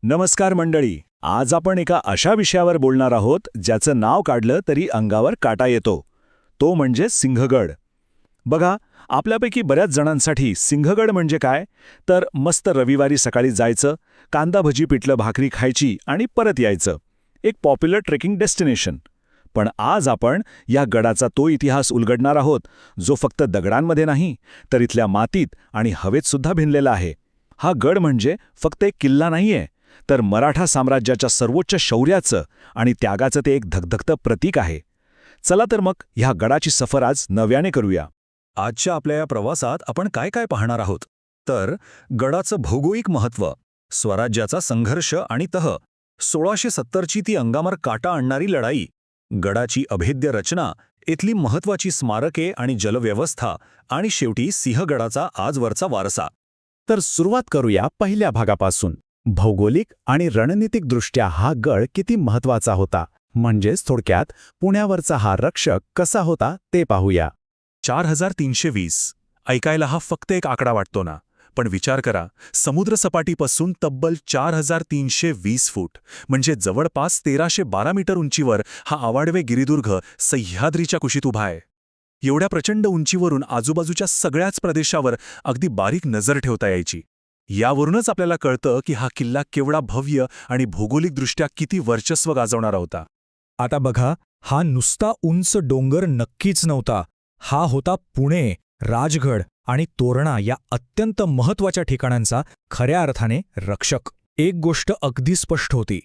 नमस्कार मंडळी. आज आपण एका अशा विषयावर बोलणार आहोत ज्याचं नाव काढलं तरी अंगावर काटा येतो. तो म्हणजे सिंहगड. बघा, आपल्यापैकी बऱ्याच जणांसाठी सिंहगड म्हणजे काय, तर मस्त रविवारी सकाळी जायचं, कांदा भजी पिठलं भाकरी खायची आणि परत यायचं. एक पॉप्युलर ट्रेकिंग डेस्टिनेशन. पण आज आपण या गडाचा तो इतिहास उलगडणार आहोत जो फक्त दगडांमध्ये नाही तर इथल्या मातीत आणि हवेत सुद्धा भिनलेला आहे. हा गड म्हणजे फक्त एक किल्ला नाहीये, तर मराठा साम्राज्याच्या सर्वोच्च शौर्याचं आणि त्यागाचं ते एक धगधगतं प्रतीक आहे. चला तर मग ह्या गडाची सफर आज नव्याने करूया. आजच्या आपल्या या प्रवासात आपण काय काय पाहणार आहोत, तर गडाचं भौगोलिक महत्त्व, स्वराज्याचा संघर्ष आणि तह, 1670ची ती अंगावर काटा आणणारी लढाई, गडाची अभेद्य रचना, इथली महत्त्वाची स्मारके आणि जलव्यवस्था, आणि शेवटी सिंहगडाचा आजवरचा वारसा. तर सुरुवात करूया पहिल्या भागापासून. भौगोलिक आणि रणनीतिकदृष्ट्या हा गड किती महत्त्वाचा होता, म्हणजेच थोडक्यात पुण्यावरचा हा रक्षक कसा होता ते पाहूया. 4320 ऐकायला हा फक्त एक आकडा वाटतो ना, पण विचार करा, समुद्रसपाटीपासून तब्बल 4320 फूट म्हणजे जवळपास 1312 मीटर उंचीवर हा आवाडवे गिरिदुर्ग सह्याद्रीच्या कुशीत उभा आहे. एवढ्या प्रचंड उंचीवरून आजूबाजूच्या सगळ्याच प्रदेशावर अगदी बारीक नजर ठेवता यायची. यावरूनच आपल्याला कळतं की हा किल्ला केवढा भव्य आणि भौगोलिकदृष्ट्या किती वर्चस्व गाजवणारा होता. आता बघा, हा नुसता उंच डोंगर नक्कीच नव्हता. हा होता पुणे, राजगड आणि तोरणा या अत्यंत महत्त्वाच्या ठिकाणांचा खऱ्या अर्थाने रक्षक. एक गोष्ट अगदी स्पष्ट होती,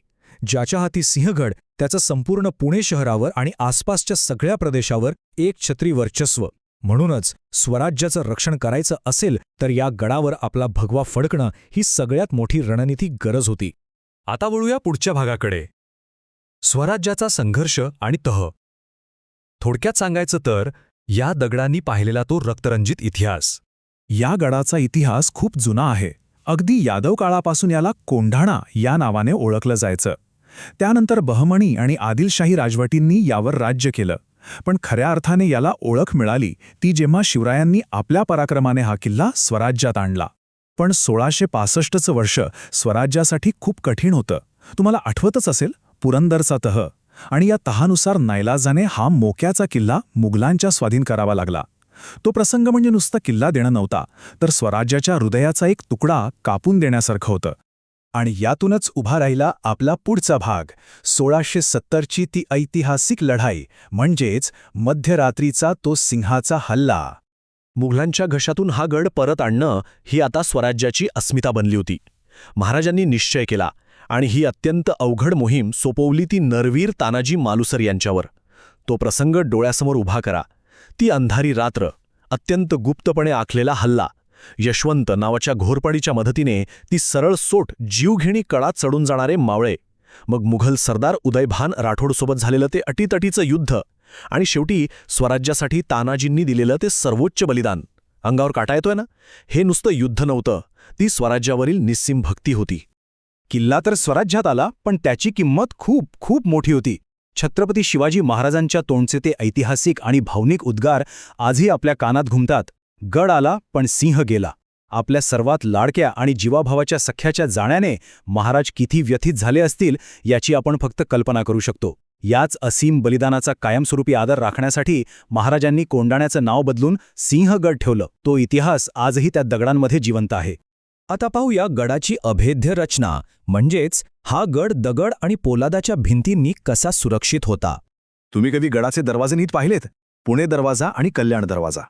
ज्याच्या हाती सिंहगड त्याचं संपूर्ण पुणे शहरावर आणि आसपासच्या सगळ्या प्रदेशावर एक छत्री वर्चस्व. म्हणूनच स्वराज्याचं रक्षण करायचं असेल तर या गडावर आपला भगवा फडकणं ही सगळ्यात मोठी रणनीती गरज होती. आता वळूया पुढच्या भागाकडे, स्वराज्याचा संघर्ष आणि तह. थोडक्यात सांगायचं तर या दगडांनी पाहिलेला तो रक्तरंजित इतिहास. या गडाचा इतिहास खूप जुना आहे. अगदी यादव काळापासून याला कोंढाणा या नावाने ओळखलं जायचं. त्यानंतर बहमणी आणि आदिलशाही राजवटींनी यावर राज्य केलं. पण खऱ्या अर्थाने याला ओळख मिळाली ती जेव्हा शिवरायांनी आपल्या पराक्रमाने हा किल्ला स्वराज्यात आणला. पण 1665चं वर्ष स्वराज्यासाठी खूप कठीण होतं. तुम्हाला आठवतच असेल, पुरंदरचा तह, आणि या तहानुसार नाईलाजाने हा मोक्याचा किल्ला मुघलांच्या स्वाधीन करावा लागला. तो प्रसंग म्हणजे नुसता किल्ला देणं नव्हता, तर स्वराज्याच्या हृदयाचा एक तुकडा कापून देण्यासारखं होतं. आणि यातूनच उभा राहिला आपला पुढचा भाग, 1670ची ती ऐतिहासिक लढाई, म्हणजेच मध्यरात्रीचा तो सिंहाचा हल्ला. मुघलांच्या घशातून हा गड परत आणणं ही आता स्वराज्याची अस्मिता बनली होती. महाराजांनी निश्चय केला आणि ही अत्यंत अवघड मोहीम सोपवली ती नरवीर तानाजी मालुसर यांच्यावर. तो प्रसंग डोळ्यासमोर उभा करा. ती अंधारी रात्र, अत्यंत गुप्तपणे आखलेला हल्ला, यशवंत नावाच्या घोरपडीच्या मदतीने ती सरळ सोट जीवघेणी कडा चढून जाणारे मावळे, मग मुघल सरदार उदयभान राठोडसोबत झालेलं ते अटीतटीचं युद्ध, आणि शेवटी स्वराज्यासाठी तानाजींनी दिलेलं ते सर्वोच्च बलिदान. अंगावर काटा येतोय ना? हे नुसतं युद्ध नव्हतं, ती स्वराज्यावरील निस्सीम भक्ती होती. किल्ला तर स्वराज्यात आला, पण त्याची किंमत खूप खूप मोठी होती. छत्रपती शिवाजी महाराजांच्या तोंडचे ते ऐतिहासिक आणि भावनिक उद्गार आजही आपल्या कानात घुमतात. गड आला पण सिंह गेला. आपल्या सर्वात लाडक्या आणि जीवाभावाच्या सख्याच्या जाण्याने महाराज किती व्यथित झाले असतील याची आपण फक्त कल्पना करू शकतो. याच असीम बलिदानाचा कायमस्वरूपी आदर राखण्यासाठी महाराजांनी कोंढाण्याचं नाव बदलून सिंहगड ठेवलं. तो इतिहास आजही त्या दगडांमध्ये जिवंत आहे. आता पाहूया गडाची अभेद्य रचना, म्हणजेच हा गड दगड आणि पोलादाच्या भिंतींनी कसा सुरक्षित होता. तुम्ही कधी गडाचे दरवाजे नीट पाहिलेत? पुणे दरवाजा आणि कल्याण दरवाजा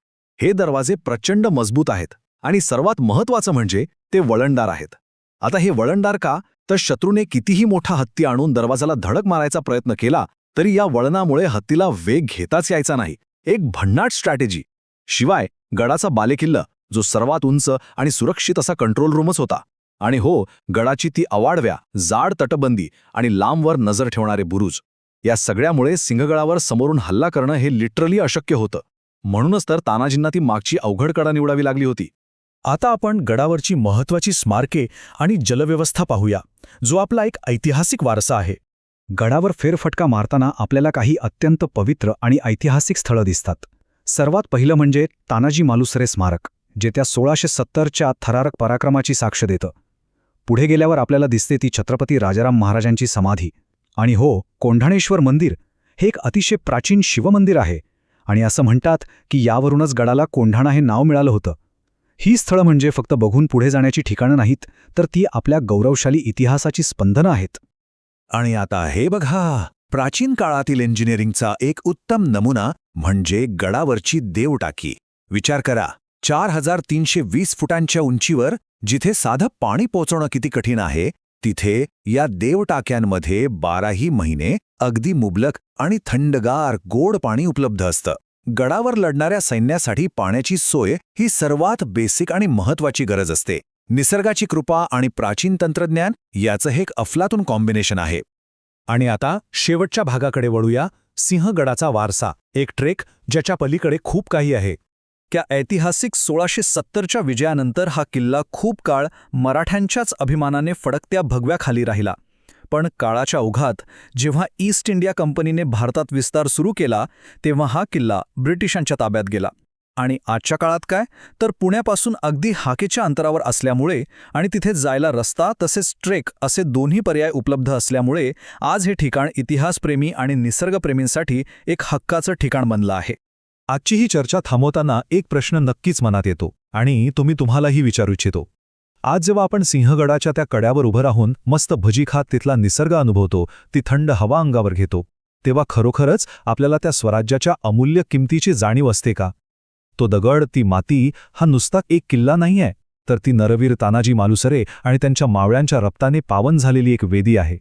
हे दरवाजे प्रचंड मजबूत आहेत आणि सर्वात महत्त्वाचं म्हणजे ते वळणदार आहेत. आता हे वळणदार का, तर शत्रूने कितीही मोठा हत्ती आणून दरवाजाला धडक मारायचा प्रयत्न केला तरी या वळणामुळे हत्तीला वेग घेताच यायचा नाही. एक भन्नाट स्ट्रॅटेजी. शिवाय गडाचा बालेकिल्ला, जो सर्वात उंच आणि सुरक्षित असा कंट्रोल रूमच होता. आणि हो, गडाची ती अवाढव्या जाड तटबंदी आणि लांबवर नजर ठेवणारे बुरुज, या सगळ्यामुळे सिंहगडावर समोरून हल्ला करणं हे लिटरली अशक्य होतं. म्हणूनच तर तानाजींना ती मागची अवघड कडा निवडावी लागली होती. आता आपण गडावरची महत्त्वाची स्मारके आणि जलव्यवस्था पाहूया, जो आपला एक ऐतिहासिक वारसा आहे. गडावर फेरफटका मारताना आपल्याला काही अत्यंत पवित्र आणि ऐतिहासिक स्थळं दिसतात. सर्वात पहिलं म्हणजे तानाजी मालुसरे स्मारक, जे त्या 1670च्या थरारक पराक्रमाची साक्ष देतं. पुढे गेल्यावर आपल्याला दिसते ती छत्रपती राजाराम महाराजांची समाधी. आणि हो, कोंढाणेश्वर मंदिर हे एक अतिशय प्राचीन शिवमंदिर आहे आणि असं म्हणतात की यावरूनच गडाला कोंढाणा हे नाव मिळालं होतं. ही स्थळं म्हणजे फक्त बघून पुढे जाण्याची ठिकाणं नाहीत, तर ती आपल्या गौरवशाली इतिहासाची स्पंदनं आहेत. आणि आता हे बघा, प्राचीन काळातील इंजिनिअरिंगचा एक उत्तम नमुना म्हणजे गडावरची देवटाकी. विचार करा, 4320 फुटांच्या उंचीवर जिथे साधं पाणी पोचवणं किती कठीण आहे, तिथे या देवटाक्यांमध्ये 12ही महिने अगदी मुबलक आणि थंडगार गोड पाणी उपलब्ध असतं. गडावर लढणाऱ्या सैन्यासाठी पाण्याची सोय ही सर्वात बेसिक आणि महत्वाची गरज असते. निसर्गाची कृपा आणि प्राचीन तंत्रज्ञान याचं हे एक अफलातून कॉम्बिनेशन आहे. आणि आता शेवटच्या भागाकडे वळूया, सिंहगडाचा वारसा, एक ट्रेक ज्याच्या पलीकडे खूप काही आहे. त्या ऐतिहासिक 1670च्या विजयानंतर हा किल्ला खूप काळ मराठ्यांच्याच अभिमानाने फडकत्या भगव्याखाली राहिला. पण काळाच्या ओघात जेव्हा ईस्ट इंडिया कंपनीने भारतात विस्तार सुरू केला, तेव्हा हा किल्ला ब्रिटिशांच्या ताब्यात गेला. आणि आजच्या काळात काय, तर पुण्यापासून अगदी हाकेच्या अंतरावर असल्यामुळे आणि तिथे जायला रस्ता तसेच ट्रेक असे दोन्ही पर्याय उपलब्ध असल्यामुळे आज हे ठिकाण इतिहासप्रेमी आणि निसर्गप्रेमींसाठी एक हक्काचं ठिकाण बनलं आहे. आजची ही चर्चा थांबवताना एक प्रश्न नक्कीच मनात येतो आणि तो मी तुम्हालाही विचारू इच्छितो. आज जेव्हा आपण सिंहगडाच्या त्या कड्यावर उभं राहून मस्त भजी खात तिथला निसर्ग अनुभवतो, ती थंड हवा अंगावर घेतो, तेव्हा खरोखरच आपल्याला त्या स्वराज्याच्या अमूल्य किमतीची जाणीव असते का? तो दगड, ती माती हा नुसता एक किल्ला नाहीये, तर ती नरवीर तानाजी मालुसरे आणि त्यांच्या मावळ्यांच्या रक्ताने पावन झालेली एक वेदी आहे.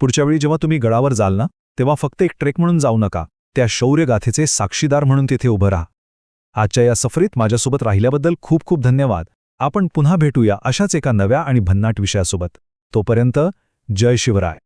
पुढच्या वेळी जेव्हा तुम्ही गडावर जाल ना, तेव्हा फक्त एक ट्रेक म्हणून जाऊ नका, त्या शौर्यगाथेचे साक्षीदार म्हणून तिथे उभं राहा. आजच्या या सफरीत माझ्यासोबत राहिल्याबद्दल खूप खूप धन्यवाद. आपण पुन्हा भेटूया अशाच एका नव्या आणि भन्नाट विषयासोबत. तोपर्यंत जय शिवराय.